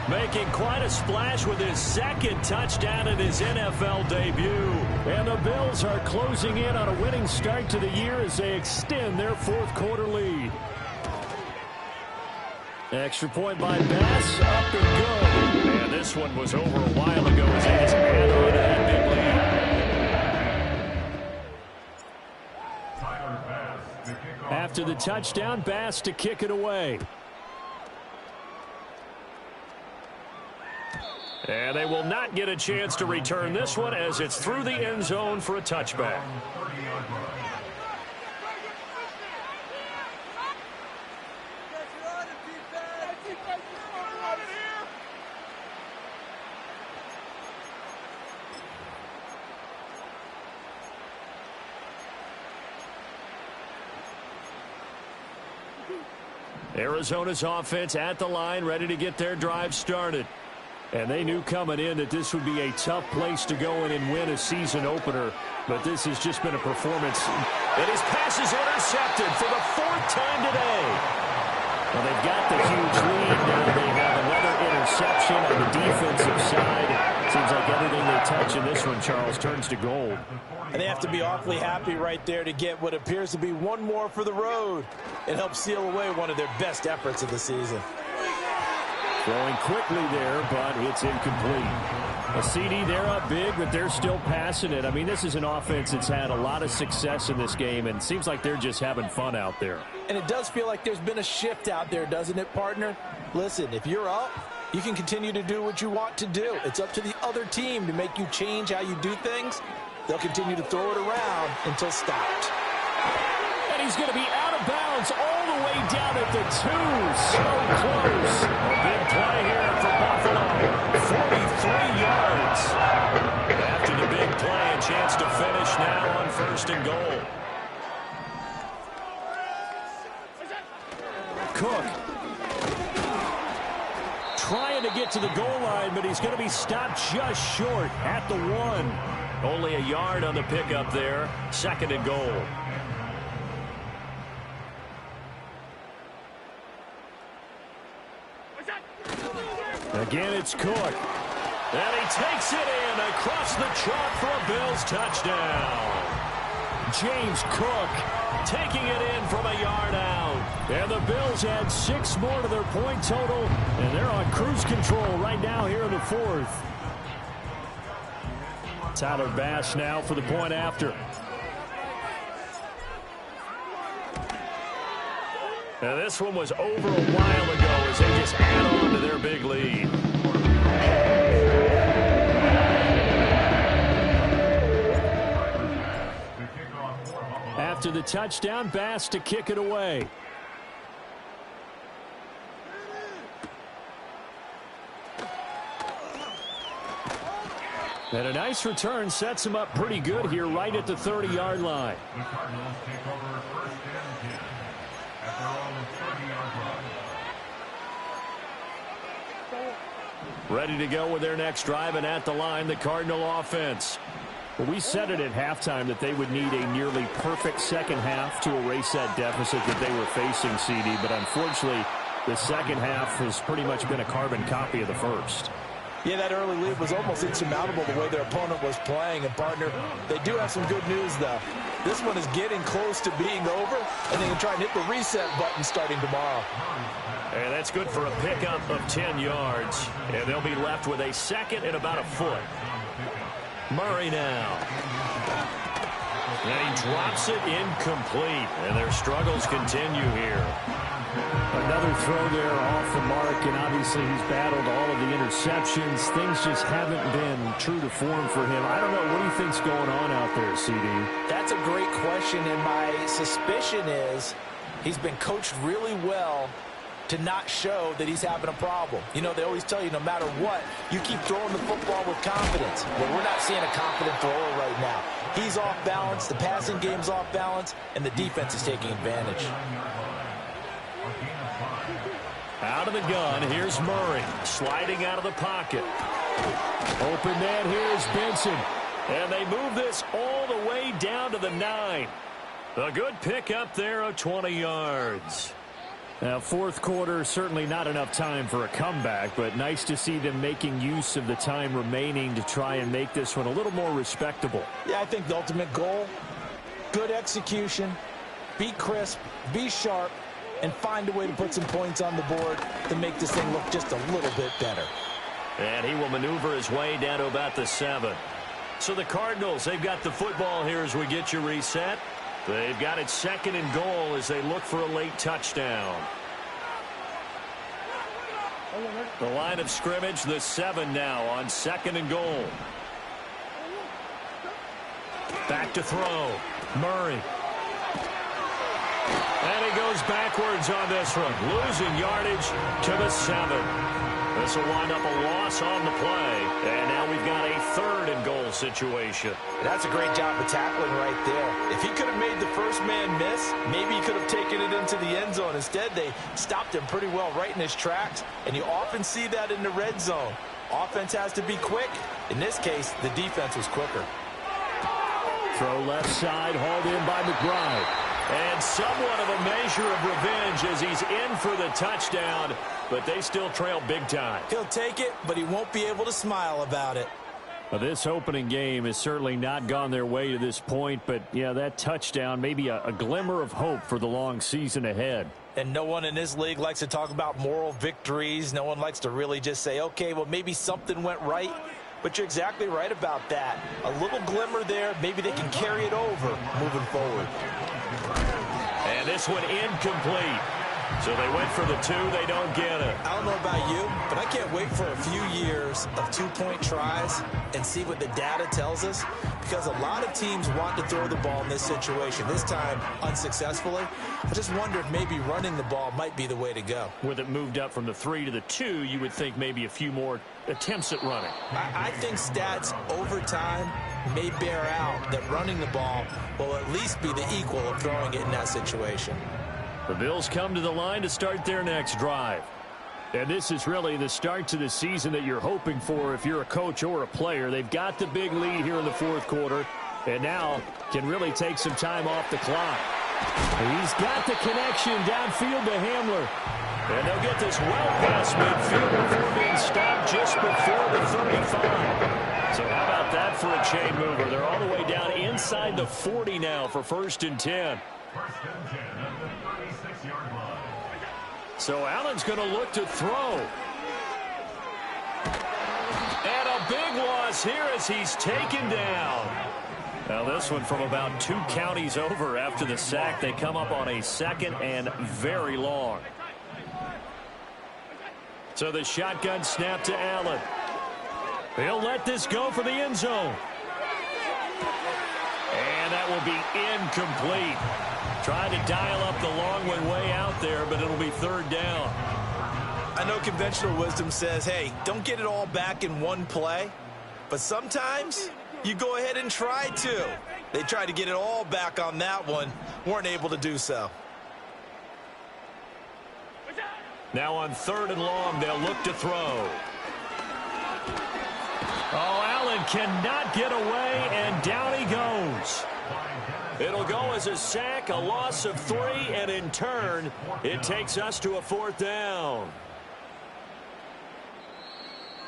Making quite a splash with his 2nd touchdown in his NFL debut. And the Bills are closing in on a winning start to the year as they extend their 4th quarter lead. Extra point by Bass, up and good. And this one was over a while ago as they just add on to that big lead. After the touchdown, Bass to kick it away. And they will not get a chance to return this one as it's through the end zone for a touchback. Arizona's offense at the line, ready to get their drive started. And they knew coming in that this would be a tough place to go in and win a season opener. But this has just been a performance. And his pass is intercepted for the 4th time today. Well, they've got the huge lead. Now they have another interception on the defensive side. It seems like everything they touch in this one, Charles, turns to gold. And they have to be awfully happy right there to get what appears to be one more for the road. It helps seal away one of their best efforts of the season. Throwing quickly there, but it's incomplete. A CD, they're up big, but they're still passing it. I mean, this is an offense that's had a lot of success in this game, and it seems like they're just having fun out there. And it does feel like there's been a shift out there, doesn't it, partner? Listen, if you're up, you can continue to do what you want to do. It's up to the other team to make you change how you do things. They'll continue to throw it around until stopped. And he's going to be out of bounds all the way down at the 2. So close. A big play here for Buffalo. 43 yards. After the big play, a chance to finish now on 1st and goal. Cook. Trying to get to the goal line, but he's going to be stopped just short at the 1. Only a yard on the pickup there. 2nd and goal. Again, it's Cook. And he takes it in across the chalk for a Bills touchdown. James Cook taking it in from a yard out. And the Bills add 6 more to their point total. And they're on cruise control right now here in the 4th. Tyler Bass now for the point after. Now this one was over a while ago as they just add on to their big lead. After the touchdown, Bass to kick it away. And a nice return sets him up pretty good here right at the 30-yard line. The Cardinals take over 1st and 10 at their own 30-yard line. Ready to go with their next drive, and at the line, the Cardinal offense. Well, we said it at halftime that they would need a nearly perfect second half to erase that deficit that they were facing, CD. But unfortunately, the second half has pretty much been a carbon copy of the first. Yeah, that early lead was almost insurmountable the way their opponent was playing. And, partner, they do have some good news, though. This one is getting close to being over, and they can try and hit the reset button starting tomorrow. And that's good for a pickup of 10 yards. And they'll be left with a second and about a foot. Murray now. And he drops it incomplete. And their struggles continue here. Another throw there off the mark, and obviously he's battled all of the interceptions. Things just haven't been true to form for him. I don't know. What do you think's going on out there, CD? That's a great question, and my suspicion is he's been coached really well to not show that he's having a problem. You know, they always tell you no matter what, you keep throwing the football with confidence. Well, we're not seeing a confident thrower right now. He's off balance, the passing game's off balance, and the defense is taking advantage. Out of the gun, here's Murray, sliding out of the pocket. Open man, here's Benson. And they move this all the way down to the 9. A good pickup there of 20 yards. Now, fourth quarter, certainly not enough time for a comeback, but nice to see them making use of the time remaining to try and make this one a little more respectable. Yeah, I think the ultimate goal, good execution, be crisp, be sharp, and find a way to put some points on the board to make this thing look just a little bit better. And he will maneuver his way down to about the 7. So the Cardinals, they've got the football here as we get you reset. They've got it second and goal as they look for a late touchdown. The line of scrimmage, the 7 now on second and goal. Back to throw. Murray. And he goes backwards on this one, losing yardage to the 7. This will wind up a loss on the play. And now we've got a third and goal situation. That's a great job of tackling right there. If he could have made the first man miss, maybe he could have taken it into the end zone. Instead, they stopped him pretty well right in his tracks. And you often see that in the red zone. Offense has to be quick. In this case, the defense was quicker. Throw left side, hauled in by McBride. And somewhat of a measure of revenge as he's in for the touchdown, but they still trail big time. He'll take it, but he won't be able to smile about it. Well, this opening game has certainly not gone their way to this point, but, yeah, that touchdown, maybe a glimmer of hope for the long season ahead. And no one in this league likes to talk about moral victories. No one likes to really just say, okay, well, maybe something went right. But you're exactly right about that. A little glimmer there. Maybe they can carry it over moving forward. And this one incomplete. So they went for the 2. They don't get it. I don't know about you, but I can't wait for a few years of two-point tries and see what the data tells us, because a lot of teams want to throw the ball in this situation, this time unsuccessfully. I just wonder if maybe running the ball might be the way to go. With it moved up from the 3 to the 2, you would think maybe a few more attempts at running. I think stats over time may bear out that running the ball will at least be the equal of throwing it in that situation. The Bills come to the line to start their next drive. And this is really the start to the season that you're hoping for if you're a coach or a player. They've got the big lead here in the fourth quarter, and now can really take some time off the clock. He's got the connection downfield to Hamler. And they'll get this well past midfield before being stopped just before the 35. So how about that for a chain mover? They're all the way down inside the 40 now for 1st and 10. First and 10 at the 36-yard line. So Allen's going to look to throw. And a big loss here as he's taken down. Now this one from about 2 counties over after the sack. They come up on a 2nd and very long. So the shotgun snap to Allen. He'll let this go for the end zone. And that will be incomplete. Trying to dial up the long way out there, but it'll be 3rd down. I know conventional wisdom says, hey, don't get it all back in one play. But sometimes you go ahead and try to. They tried to get it all back on that one. Weren't able to do so. Now on 3rd and long, they'll look to throw. Oh, Allen cannot get away, and down he goes. It'll go as a sack, a loss of 3, and in turn, it takes us to a 4th down.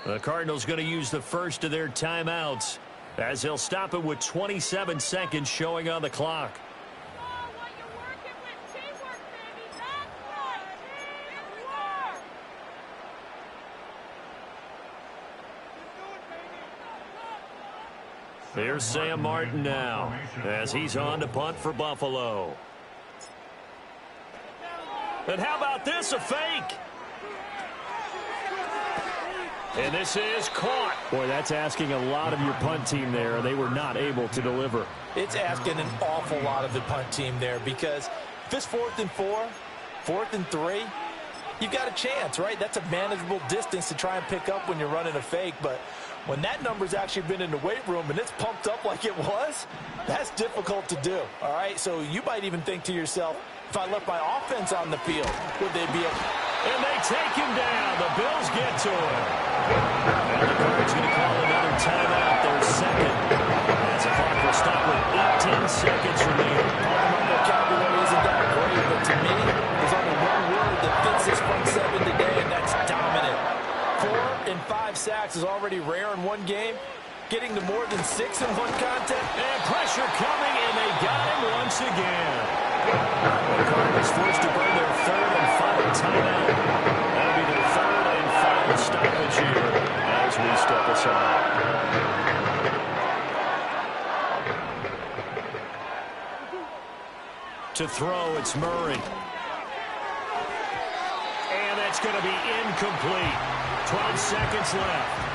The Cardinals going to use the first of their timeouts as they'll stop it with 27 seconds showing on the clock. Here's Sam Martin now as he's on to punt for Buffalo. And how about this, a fake? And this is caught. Boy, that's asking a lot of your punt team there. They were not able to deliver. It's asking an awful lot of the punt team there because if it's 4th and 4, 4th and 3, you've got a chance, right? That's a manageable distance to try and pick up when you're running a fake, but when that number's actually been in the weight room and it's pumped up like it was, that's difficult to do, all right? So you might even think to yourself, if I left my offense on the field, would they be able... And they take him down. The Bills get to him. And the Cards going to call another timeout, their second. As the clock will stop with 18 seconds remaining. My vocabulary isn't that great, but to me, there's only one word that fits this front seven today, and that's dominant. 4 and 5 sacks is already rare in one game. Getting to more than 6 in one contest. And pressure coming, and they got him once again. The Cardinals forced to burn their 3rd and final timeout. That'll be their 3rd and final stoppage here as we step aside. To throw, it's Murray. And that's going to be incomplete. 12 seconds left.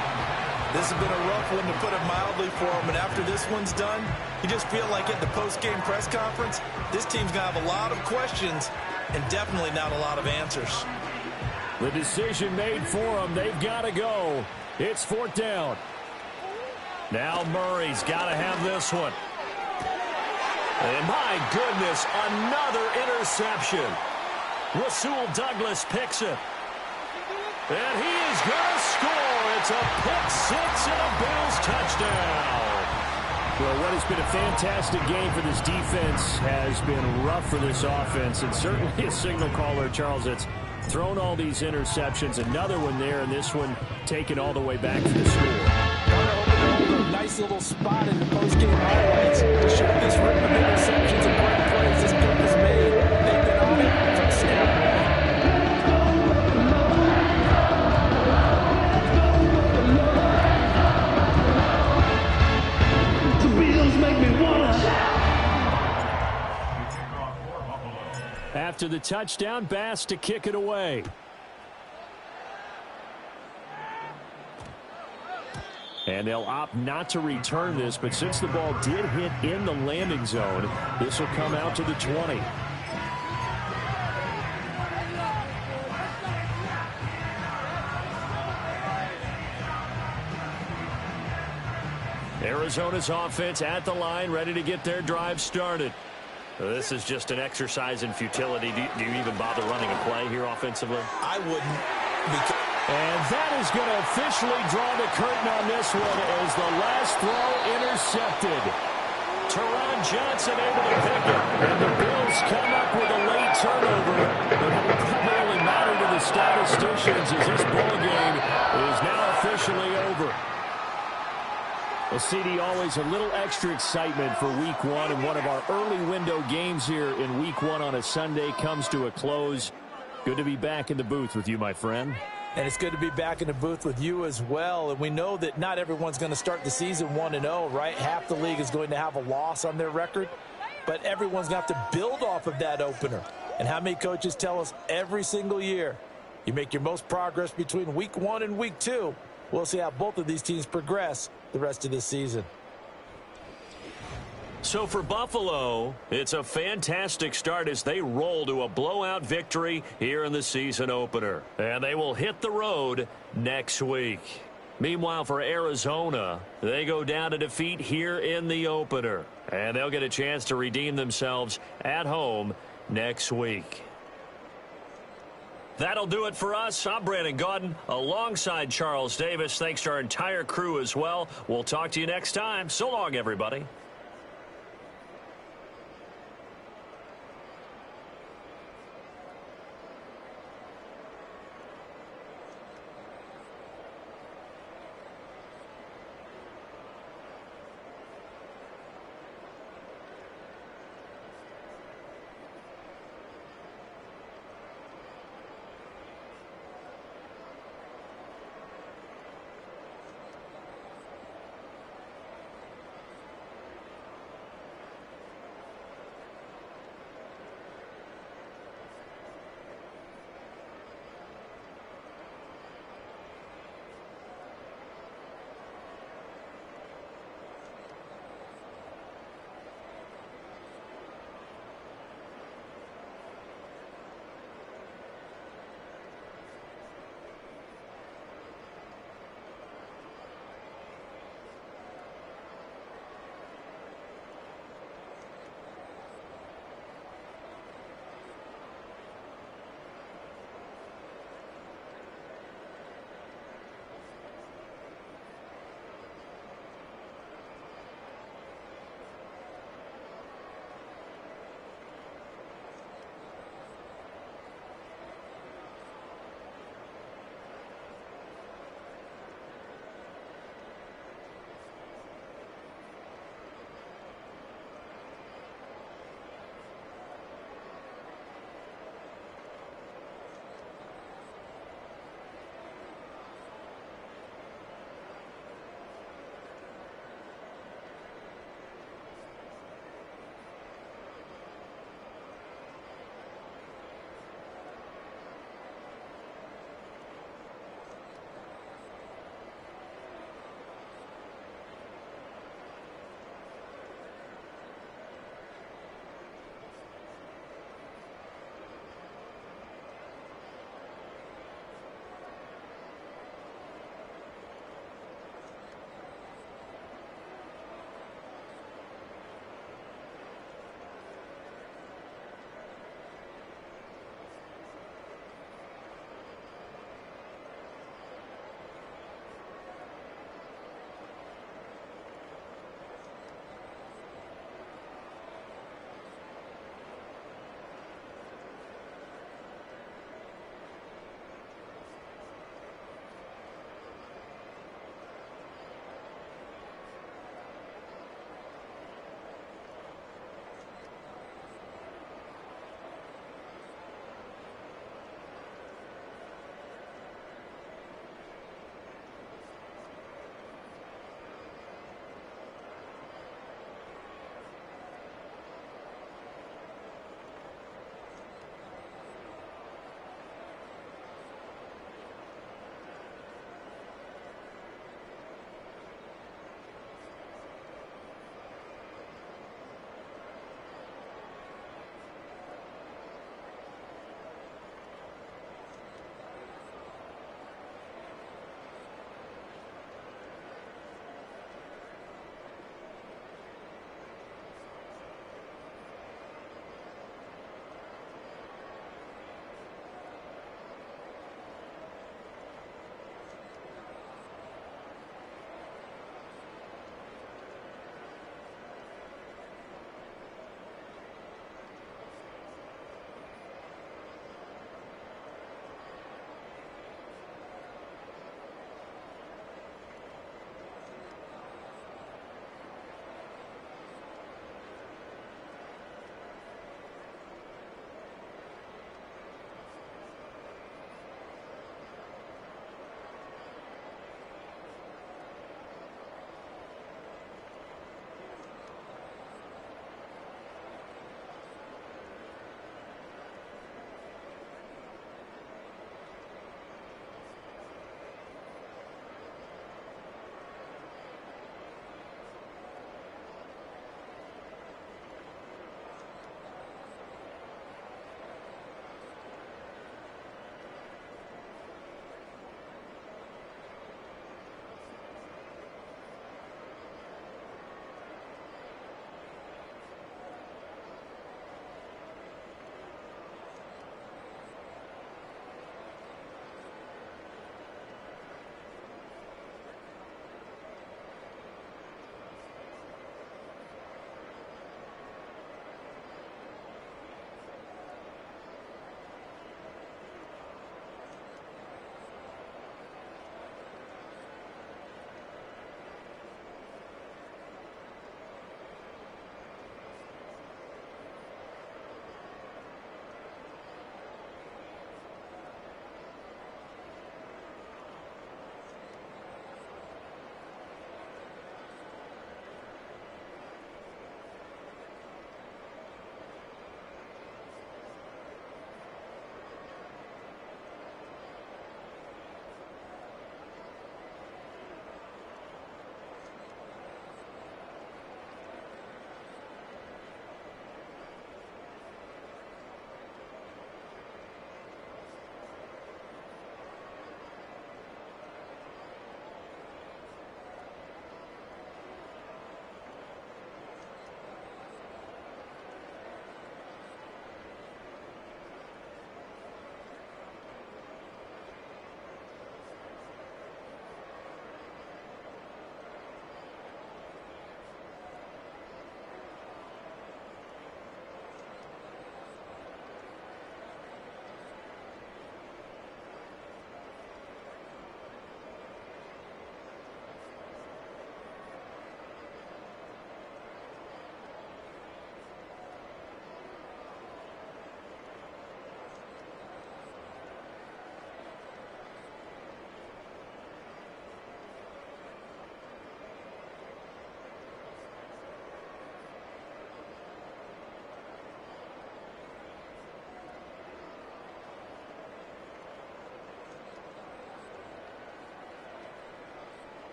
This has been a rough one, to put it mildly, for him. And after this one's done, you just feel like at the post-game press conference, this team's going to have a lot of questions and definitely not a lot of answers. The decision made for them. They've got to go. It's 4th down. Now Murray's got to have this one. And my goodness, another interception. Rasul Douglas picks it. And he is going to score. It's a pick-6 and a Bills touchdown. Well, what has been a fantastic game for this defense has been rough for this offense, and certainly a signal caller, Charles, that's thrown all these interceptions. Another one there, and this one taken all the way back to the score. A nice little spot in the post-game highlights to show this rhythm of interceptions and great plays this group has made. They've been on it from snap. After the touchdown, Bass to kick it away. And they'll opt not to return this, but since the ball did hit in the landing zone, this will come out to the 20. Arizona's offense at the line, ready to get their drive started. This is just an exercise in futility. Do you even bother running a play here offensively? I wouldn't. And that is going to officially draw the curtain on this one as the last throw intercepted. Teron Johnson able to pick it. And the Bills come up with a late turnover. But it will probably only matter to the statisticians as this ball game is now officially over. Well, CD, always a little extra excitement for Week 1, and one of our early window games here in Week 1 on a Sunday comes to a close. Good to be back in the booth with you, my friend. And it's good to be back in the booth with you as well. And we know that not everyone's going to start the season 1-0, right? Half the league is going to have a loss on their record. But everyone's going to have to build off of that opener. And how many coaches tell us every single year, you make your most progress between Week 1 and Week 2. We'll see how both of these teams progress the rest of this season. So for Buffalo, it's a fantastic start as they roll to a blowout victory here in the season opener. And they will hit the road next week. Meanwhile, for Arizona, they go down to defeat here in the opener. And they'll get a chance to redeem themselves at home next week. That'll do it for us. I'm Brandon Gaudin alongside Charles Davis. Thanks to our entire crew as well. We'll talk to you next time. So long, everybody.